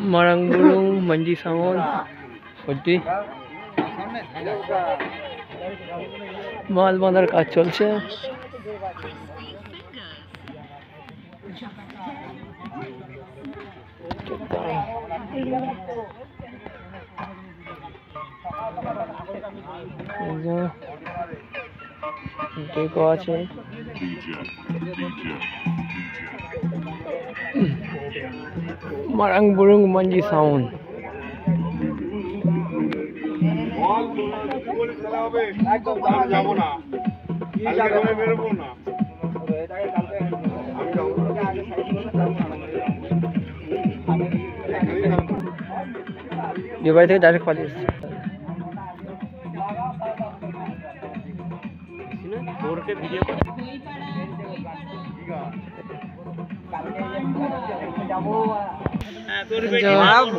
Marang Burung Manji Sangon Poti মাল বাঁধার কাজ চলছে। টেকও আছে। Marang বুরুং মাঞ্জি sound. বাড়ি থেকে ডাইরেক্ট পালিয়ে এসেছে।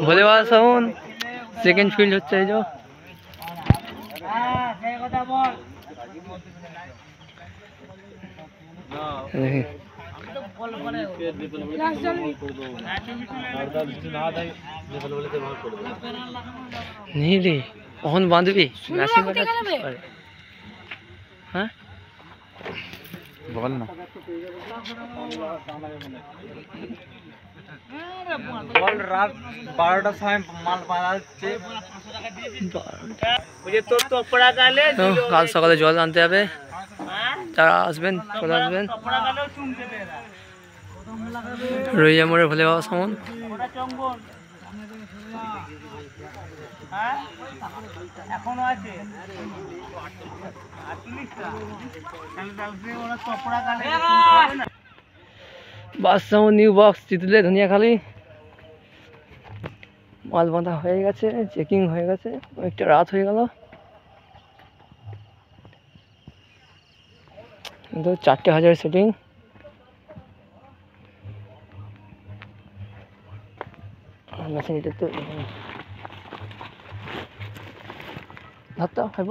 ভোলে বাবা সাউন্ড সেকেন্ড ফিল্ড হচ্ছে এই যে নীলি কখন বাঁধবি হ্যাঁ বল না রাত 12টার সময় মাল পাওয়া যাচ্ছে। কাল সকালে জল আনতে হবে, যারা আসবেন চলে আসবেন। রইয়া মোড়ে ভোলে বাবা সামন বাস সামন নিউ বক্স চিতলে ধনিয়াখালি মাল বাঁধা হয়ে গেছে, চেকিং হয়ে গেছে, অনেকটা রাত হয়ে গেল। কিন্তু 4,000 সেটিং। মেশিনটা তো ধরতে খাইব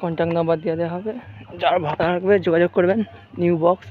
কন্ট্যাক্ট নাম্বার দিয়ে দেওয়া হবে, যারা ভাড়া রাখবে যোগাযোগ করবেন। নিউ বক্স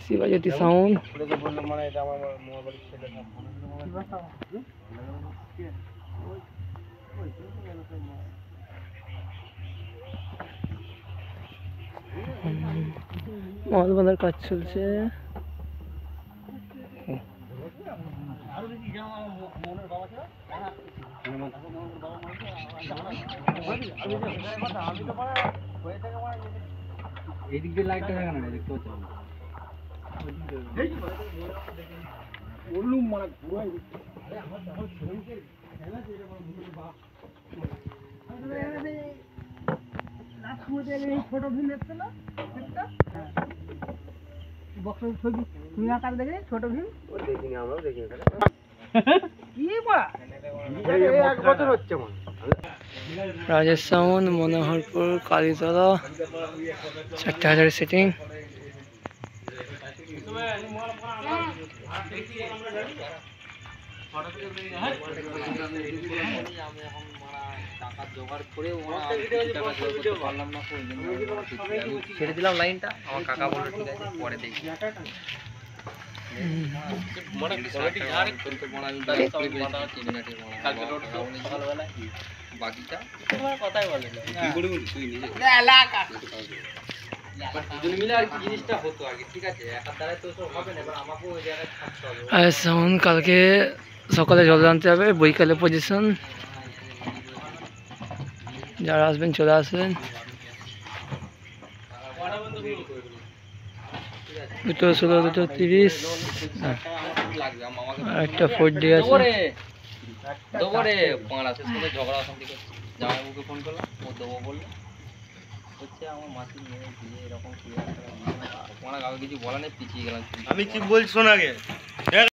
শিবাজ্যোতি সাউন্ড মাল বাঁধার কাজ চলছে। এদিক দিয়ে লাইটটা দেখা না দেখতে পাচ্ছি ছোট ভিন দেখতে না বক্সের ছবি তুমি আকার দেখে ছোট ভিন দেখিনি, আমরাও দেখিনি। কি বলা 1 বছর হচ্ছে রাজেশ সাউন্ড, মনোহরপুর, কালীতলা, 4টে হাজারের সেটিং। ছেড়ে দিলাম লাইনটা, আমার কাকা বললো ঠিক আছে পরে দেখি। বাকিটা কথাই বলে দুজন মিলে আর কি জিনিসটা হতো আগে, ঠিক আছে একার দ্বারাই তো হবে না, এবার আমাকেও ওই জায়গায় থাকতে হবে। রাজেশ সাউন্ড কালকে সকালে জল আনতে হবে, বৈকালে পজিশন। যারা আসবেন চলে আসবেন। 2:16, 2:30। আর একটা 4D আছে। দেবো রে পাঁড়া, শেষ করে ঝগড়া অশান্তি করছে। জামাইবাবুকে ফোন করলাম, ও দেবো বললো। হচ্ছে আমার মাসির মেয়ে বিয়ে এরকম পাঁড়া কাউকে কিছু বলা নেই, পিছিয়ে গেলাম। আমি কি বলছি শোন আগে।